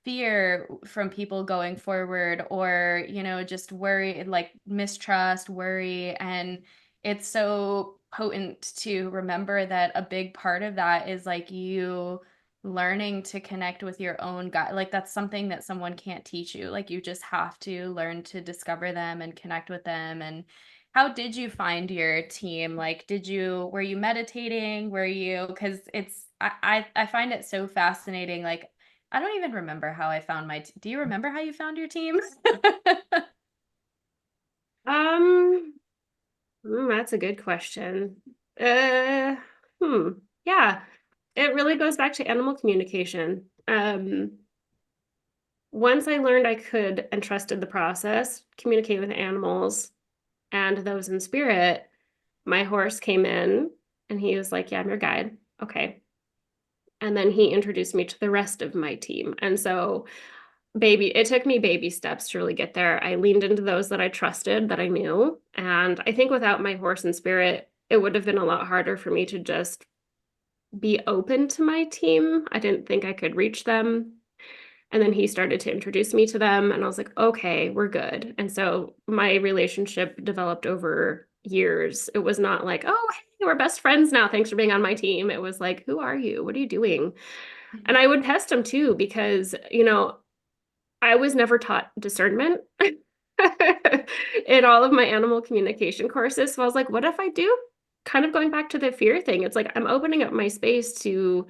fear from people going forward, or just worry, like mistrust, worry. And it's so potent to remember that a big part of that is like you learning to connect with your own God. Like that's something that someone can't teach you. Like you just have to learn to discover them and connect with them. And how did you find your team? Like, were you meditating? Were you, because I find it so fascinating. Like, I don't even remember how I found do you remember how you found your team? Um, that's a good question. Uh, hmm. Yeah, it really goes back to animal communication. Once I learned I could and trusted the process, communicate with animals and those in spirit, my horse came in and he was like, "Yeah, I'm your guide." Okay. And then he introduced me to the rest of my team. And so it took me baby steps to really get there. I leaned into those that I trusted, that I knew. And I think without my horse and spirit, it would have been a lot harder for me to just be open to my team. I didn't think I could reach them. And then he started to introduce me to them, and I was like, okay, we're good. And so my relationship developed over years. It was not like, oh, hey, we're best friends now. Thanks for being on my team. It was like, who are you? What are you doing? And I would test him too, because, I was never taught discernment in all of my animal communication courses. So I was like, what if I do? Kind of going back to the fear thing. It's like I'm opening up my space to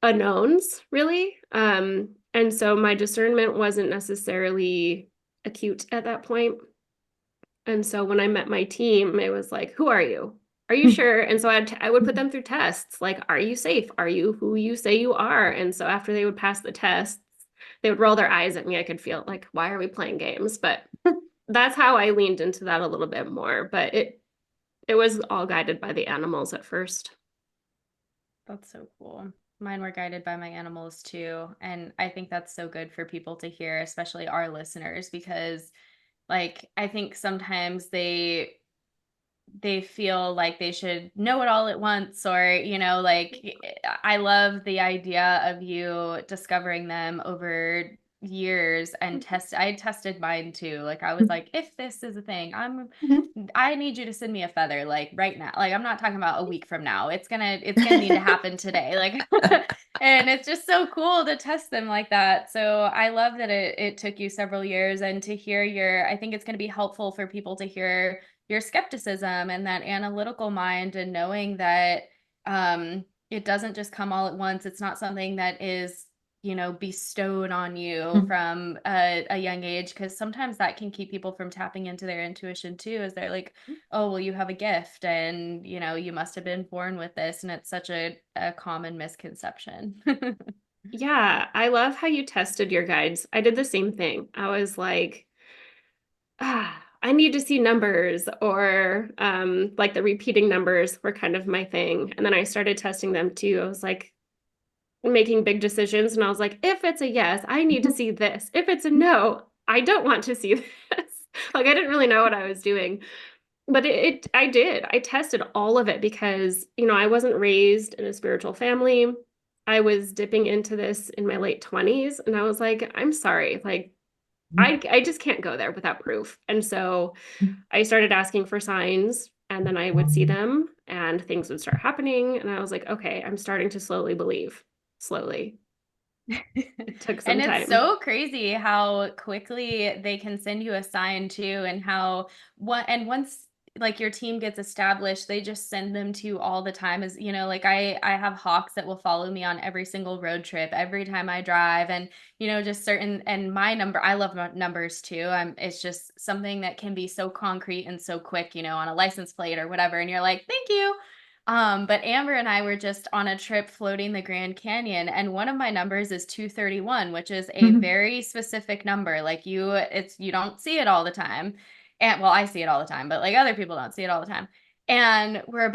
unknowns, really. And so my discernment wasn't necessarily acute at that point. And so when I met my team, it was like, who are you? Are you sure? And so I would put them through tests like, are you safe? Are you who you say you are? And so after they would pass the tests, they would roll their eyes at me. I could feel like, why are we playing games? But that's how I leaned into that a little bit more. But it was all guided by the animals at first. That's so cool. Mine were guided by my animals too. And I think that's so good for people to hear, especially our listeners, because like I think sometimes they feel like they should know it all at once, or like I love the idea of you discovering them over years and I tested mine too. Like I was like, if this is a thing, Mhm. I need you to send me a feather like right now. Like I'm not talking about a week from now. It's gonna need to happen today. Like and it's just so cool to test them like that. So I love that it took you several years, and to hear I think it's gonna be helpful for people to hear your skepticism and that analytical mind, and knowing that it doesn't just come all at once. It's not something that is bestowed on you from a young age, because sometimes that can keep people from tapping into their intuition too, as they're like, oh well, you have a gift, and you must have been born with this, and it's such a common misconception. Yeah, I love how you tested your guides. I did the same thing. I was like, I need to see numbers, or like the repeating numbers were kind of my thing. And then I started testing them too. I was like making big decisions, and I was like, if it's a yes, I need to see this. If it's a no, I don't want to see this. Like I didn't really know what I was doing. But I did. I tested all of it because, I wasn't raised in a spiritual family. I was dipping into this in my late 20s, and I was like, I'm sorry, like I just can't go there without proof. And so I started asking for signs, and then I would see them and things would start happening, and I was like, okay, I'm starting to slowly believe. Slowly. It took some And it's time. so crazy how quickly they can send you a sign too, and how once like your team gets established, they just send them to you all the time. As like I have hawks that will follow me on every single road trip, every time I drive, and just certain, and my number, I love numbers too. It's just something that can be so concrete and so quick, on a license plate or whatever, and you're like, thank you. But Amber and I were just on a trip floating the Grand Canyon, and one of my numbers is 231, which is a very specific number. Like you don't see it all the time. And well, I see it all the time, but like other people don't see it all the time. And Amber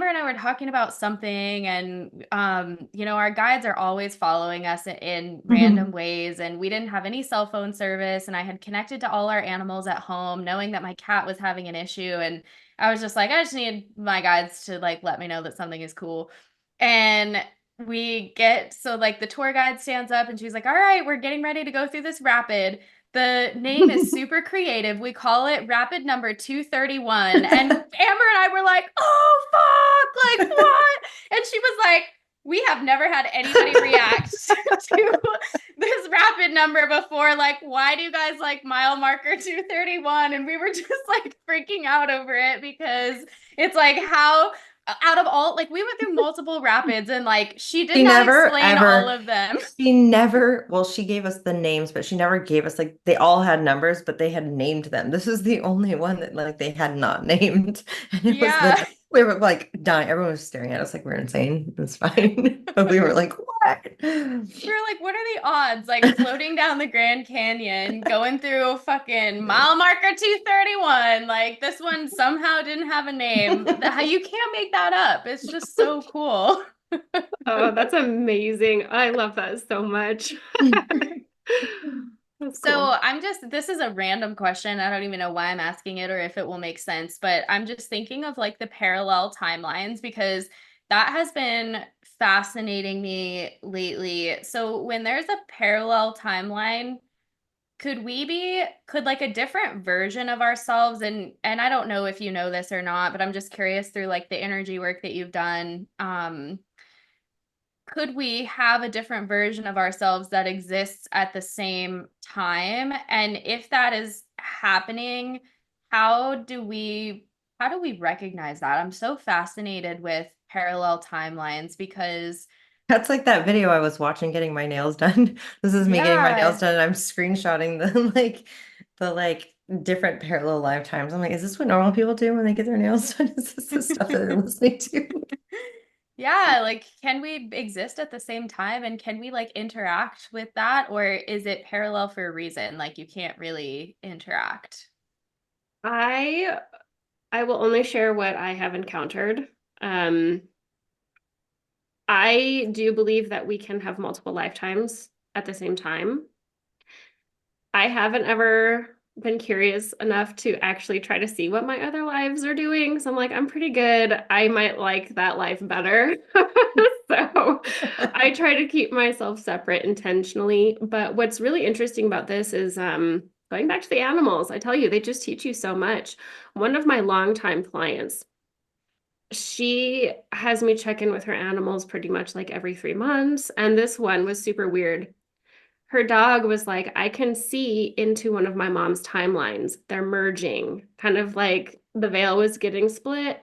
and I were talking about something, and our guides are always following us in random ways, and we didn't have any cell phone service, and I had connected to all our animals at home, knowing that my cat was having an issue, and I was just like, I just need my guides to like let me know that something is cool. And like the tour guide stands up and she's like, all right, we're getting ready to go through this rapid. The name is super creative. We call it rapid number 231. And Amber and I were like, oh, fuck, like what? And she was like, we have never had anybody react to this rapid number before. Like, why do you guys like mile marker 231? And we were just like freaking out over it, because it's like, how out of all, like, we went through multiple rapids, and like she did She not never explain all ever, of them. she never, well, she gave us the names, but she never gave us like they all had numbers, but they had named them. This is the only one that like they had not named. And it was Yeah. we were like dying. Everyone was staring at us like we're insane. It's fine. But we were like, what? We were like, what are the odds? Like floating down the Grand Canyon, going through fucking mile marker 231. Like this one somehow didn't have a name. You can't make that up. It's just so cool. Oh, that's amazing. I love that so much. That's So cool. this is a random question. I don't even know why I'm asking it or if it will make sense, but I'm just thinking of like the parallel timelines, because that has been fascinating me lately. So when there's a parallel timeline, could like a different version of ourselves, and I don't know if you know this or not, but I'm just curious through like the energy work that you've done, could we have a different version of ourselves that exists at the same time? And if that is happening, how do we how do we recognize that? I'm so fascinated with parallel timelines, because That's like that video I was watching getting my nails done. This is me getting my nails yeah. done, and I'm screenshotting the like different parallel lifetimes. I'm like, is this what normal people do when they get their nails done? Is this the stuff that they're listening to? Yeah, like can we exist at the same time, and can we like interact with that, or is it parallel for a reason? Like you can't really interact. I I will only share what I have encountered. Um, I do believe that we can have multiple lifetimes at the same time. I haven't ever been curious enough to actually try to see what my other lives are doing. So I'm like, I'm pretty good. I might like that life better. So I try to keep myself separate intentionally. But what's really interesting about this is going back to the animals. I tell you, they just teach you so much. One of my longtime clients, she has me check in with her animals pretty much like every 3 months. And this one was super weird. Her dog was like, I can see into one of my mom's timelines. They're merging, kind of like the veil was getting split.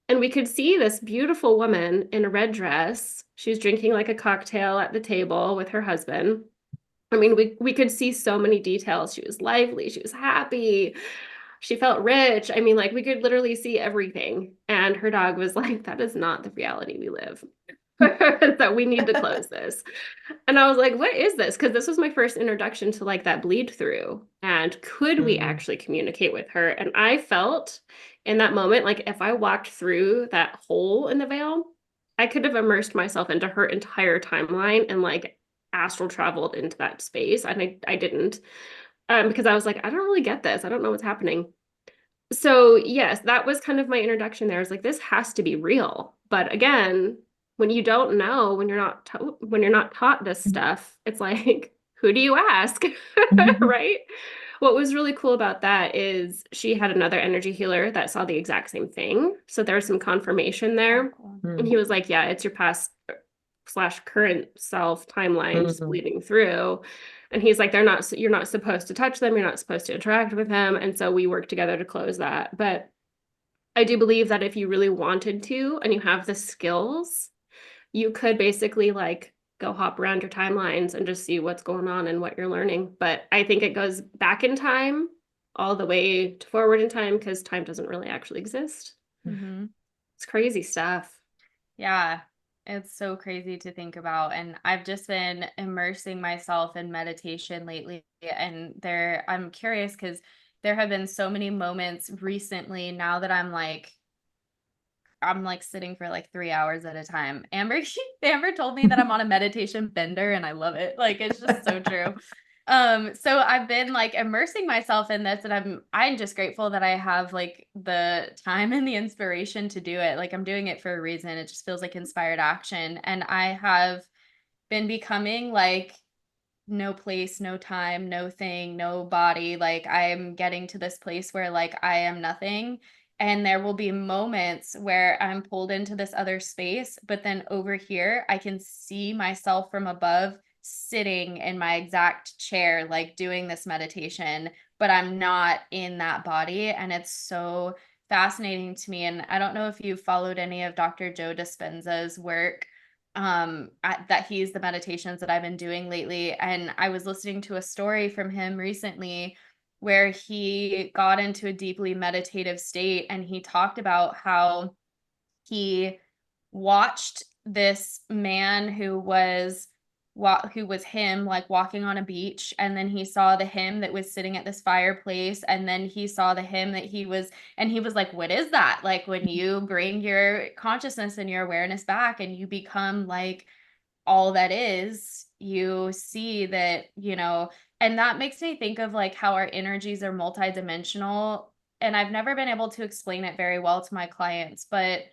And we could see this beautiful woman in a red dress. She was drinking like a cocktail at the table with her husband. I mean, we could see so many details. She was lively, she was happy, she felt rich. I mean, like we could literally see everything. And her dog was like, that is not the reality we live. So we need to close this. And I was like, what is this? Because this was my first introduction to like that bleed through. And could we Mm. actually communicate with her? And I felt in that moment, like if I walked through that hole in the veil, I could have immersed myself into her entire timeline and like astral traveled into that space. And I didn't, because I was like, I don't really get this. I don't know what's happening. So yes, that was kind of my introduction there. I was like, this has to be real. But again, when you don't know, when you're not taught this stuff, it's like, who do you ask? Right? What was really cool about that is she had another energy healer that saw the exact same thing. So there was some confirmation Oh, there. cool. And he was like, yeah, it's your past slash current self timeline just Mm. bleeding through. And he's like, you're not supposed to touch them. You're not supposed to interact with them. And so we work together to close that. But I do believe that if you really wanted to and you have the skills, you could basically like go hop around your timelines and just see what's going on and what you're learning. But I think it goes back in time all the way to forward in time because time doesn't really actually exist. Mm-hmm. It's crazy stuff. Yeah, it's so crazy to think about. And I've just been immersing myself in meditation lately. And I'm curious because there have been so many moments recently now that I'm like sitting for like 3 hours at a time. Amber told me that I'm on a meditation bender and I love it. Like it's just so true. So I've been like immersing myself in this and I'm just grateful that I have like the time and the inspiration to do it. Like I'm doing it for a reason. It just feels like inspired action. And I have been becoming like no place, no time, no thing, no body. Like I'm getting to this place where like I am nothing. And there will be moments where I'm pulled into this other space, but then over here, I can see myself from above sitting in my exact chair, like doing this meditation, but I'm not in that body. And it's so fascinating to me. And I don't know if you followed any of Dr. Joe Dispenza's work that he's the meditations that I've been doing lately. And I was listening to a story from him recently where he got into a deeply meditative state and he talked about how he watched this man who was him like walking on a beach, and then he saw the him that was sitting at this fireplace, and then he saw the him that he was, and he was like, what is that? Like when you bring your consciousness and your awareness back and you become like all that is, you see that, and that makes me think of like how our energies are multidimensional. And I've never been able to explain it very well to my clients, but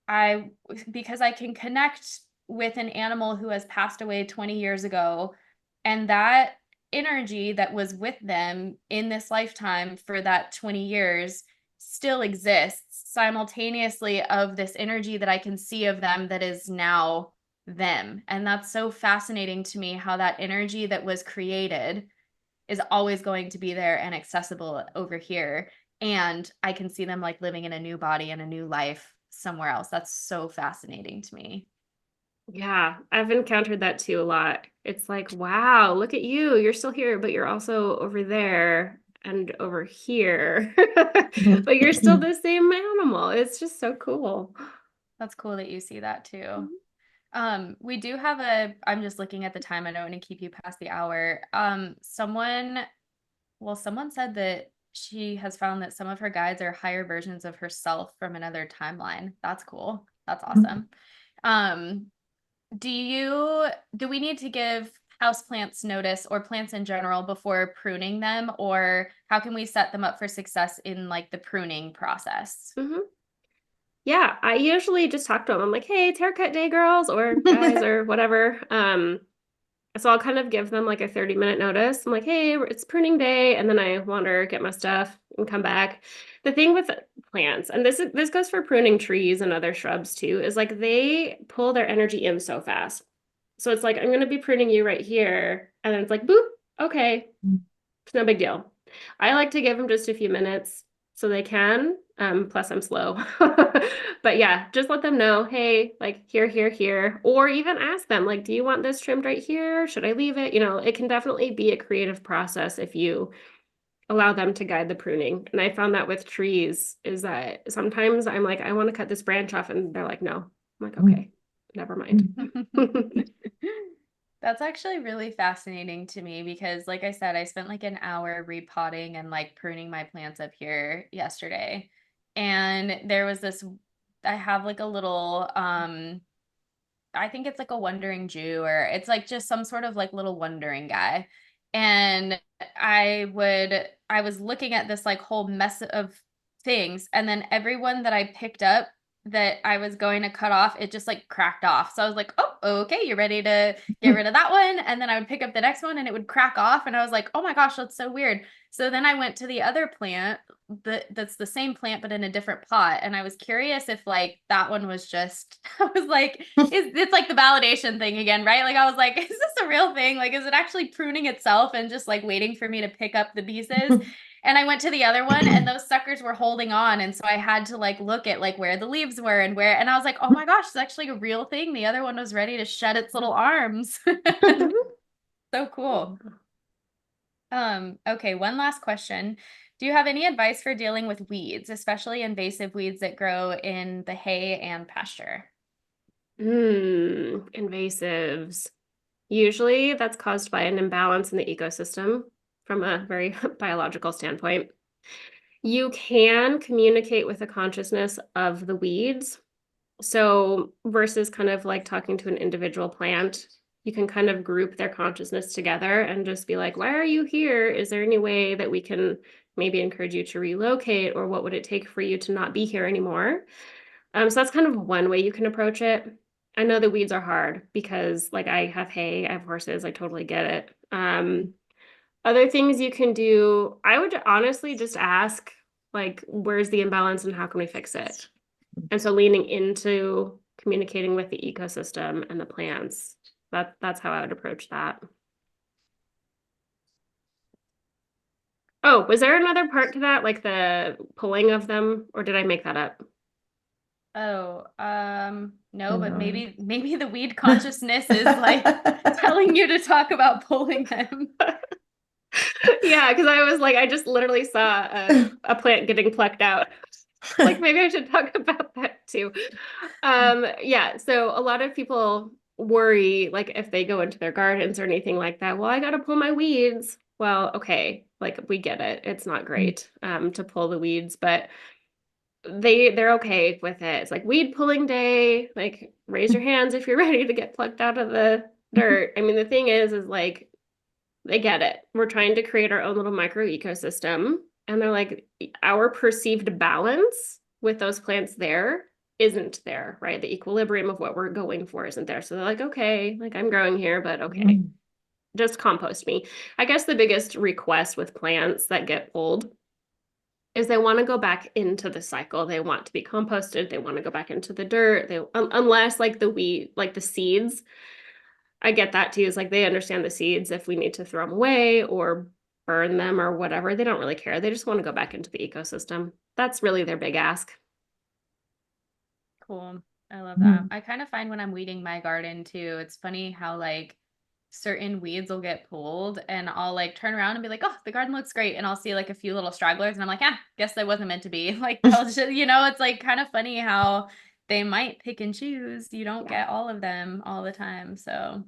I because I can connect with an animal who has passed away 20 years ago, and that energy that was with them in this lifetime for that 20 years still exists simultaneously of this energy that I can see of them that is now them. And that's so fascinating to me how that energy that was created is always going to be there and accessible over here. And I can see them like living in a new body and a new life somewhere else. That's so fascinating to me. Yeah, I've encountered that too a lot. It's like, wow, look at you. You're still here, but you're also over there and over here. But you're still the same animal. It's just so cool. That's cool that you see that too. Mhm. We do have I'm just looking at the time. I don't want to keep you past the hour. Someone said that she has found that some of her guides are higher versions of herself from another timeline. That's cool. That's awesome. Um, do we need to give houseplants notice or plants in general before pruning them, or how can we set them up for success in like the pruning process? Hmm. Yeah, I usually just talk to them. I'm like, hey, it's haircut day, girls or guys or whatever. So I'll kind of give them like a 30-minute notice. I'm like, hey, it's pruning day, and then I wander, get my stuff, and come back. The thing with plants, and this goes for pruning trees and other shrubs too, is like they pull their energy in so fast. So it's like I'm gonna be pruning you right here, and then it's like, boop, okay, it's no big deal. I like to give them just a few minutes so they can. Plus I'm slow. But yeah, just let them know, hey, like here, here, here. Or even ask them, like, do you want this trimmed right here? Should I leave it? It can definitely be a creative process if you allow them to guide the pruning. And I found that with trees is that sometimes I'm like, I want to cut this branch off, and they're like, no. I'm like, okay, never mind. That's actually really fascinating to me because, like I said, I spent like an hour repotting and like pruning my plants up here yesterday. And there was this, I have like a little, I think it's like a wandering Jew, or it's like just some sort of like little wandering guy. And I was looking at this like whole mess of things. And then everyone that I picked up that I was going to cut off, it just like cracked off. So I was like, oh, okay, you're ready to get rid of that one. And then I would pick up the next one and it would crack off. And I was like, oh my gosh, that's so weird. So then I went to the other plant that's the same plant but in a different pot, and I was curious if like that one was just I was like, it's like the validation thing again, right? Like I was like, is this a real thing? Like, is it actually pruning itself and just like waiting for me to pick up the pieces? And I went to the other one and those suckers were holding on. And so I had to like look at like where the leaves were and where, and I was like, oh my gosh, it's actually a real thing. The other one was ready to shed its little arms. So cool. Okay, one last question. Do you have any advice for dealing with weeds, especially invasive weeds that grow in the hay and pasture? Invasives. Usually that's caused by an imbalance in the ecosystem from a very biological standpoint. You can communicate with the consciousness of the weeds. So versus kind of like talking to an individual plant, you can kind of group their consciousness together and just be like, why are you here? Is there any way that we can maybe encourage you to relocate, or what would it take for you to not be here anymore? So that's kind of one way you can approach it. I know the weeds are hard because like I have hay, I have horses, I totally get it. Other things you can do, I would honestly just ask like, where's the imbalance and how can we fix it? And so leaning into communicating with the ecosystem and the plants, that's how I would approach that. Oh, was there another part to that, like the pulling of them, or did I make that up? Oh, no, but No. maybe the weed consciousness is like telling you to talk about pulling them. Yeah, because I was like, I just literally saw a plant getting plucked out. Like maybe I should talk about that too. Yeah, so a lot of people worry like if they go into their gardens or anything like that, well, I gotta pull my weeds. Well, okay, like we get it. It's not great to pull the weeds, but they're okay with it. It's like weed pulling day. Like raise your hands if you're ready to get plucked out of the dirt. I mean, the thing is like they get it. We're trying to create our own little micro ecosystem. And they're like, our perceived balance with those plants there isn't there, right? The equilibrium of what we're going for isn't there. So they're like, okay, like I'm growing here, but okay, just compost me. I guess the biggest request with plants that get pulled is they want to go back into the cycle. They want to be composted. They want to go back into the dirt. Unless like the wheat, like the seeds, I get that too. Is like they understand the seeds if we need to throw them away or burn them or whatever. They don't really care. They just want to go back into the ecosystem. That's really their big ask. Cool. I love that. I kind of find when I'm weeding my garden too, it's funny how like certain weeds will get pulled and I'll like turn around and be like, oh, the garden looks great. And I'll see like a few little stragglers and I'm like, ah, guess that wasn't meant to be. Like they'll just, it's like kind of funny how they might pick and choose. You don't Yeah. get all of them all the time. So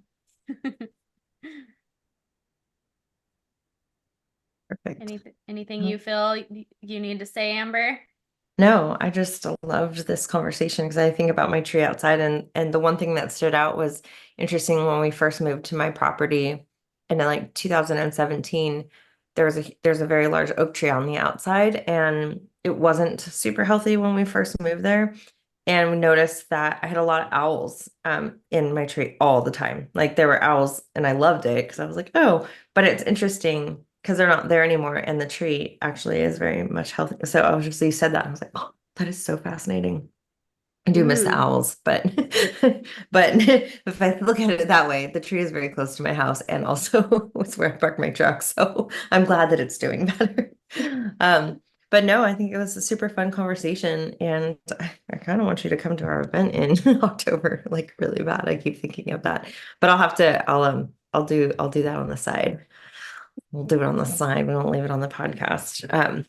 Perfect. anything you feel you need to say, Amber? No, I just loved this conversation because I think about my tree outside, and the one thing that stood out was interesting when we first moved to my property in like 2017, there's a very large oak tree on the outside, and it wasn't super healthy when we first moved there. And we noticed that I had a lot of owls in my tree all the time. Like there were owls, and I loved it because I was like, oh, but it's interesting because they're not there anymore, and the tree actually is very much healthy. So I was just, you said that, and I was like, oh, that is so fascinating. I do miss the Mm. owls, but but if I look at it that way, the tree is very close to my house and also it's where I park my truck. So I'm glad that it's doing better. Um, but no, I think it was a super fun conversation, and I kind of want you to come to our event in October, like really bad. I keep thinking of that, but I'll do that on the side. We'll do it on the side. We won't leave it on the podcast.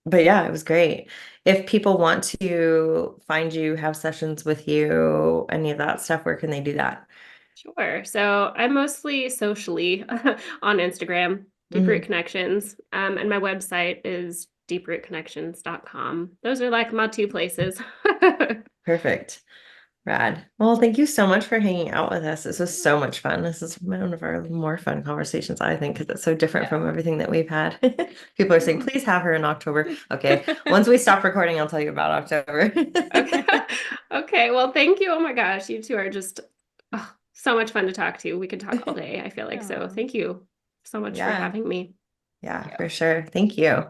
But yeah, it was great. If people want to find you, have sessions with you, any of that stuff, where can they do that? Sure. So I'm mostly socially on Instagram, Deep Root Mhm. Connections. And my website is deeprootconnections.com. Those are like my two places. Perfect. Rad. Well, thank you so much for hanging out with us. This was so much fun. This is one of our more fun conversations, I think, because it's so different Yeah. from everything that we've had. People are saying, please have her in October. Okay. Once we stop recording, I'll tell you about October. Okay. Okay. Well, thank you. Oh my gosh. You two are just so much fun to talk to. We could talk all day, I feel like. So Oh, thank you so much for Yeah. having me. Yeah, thank for you. sure. Thank you.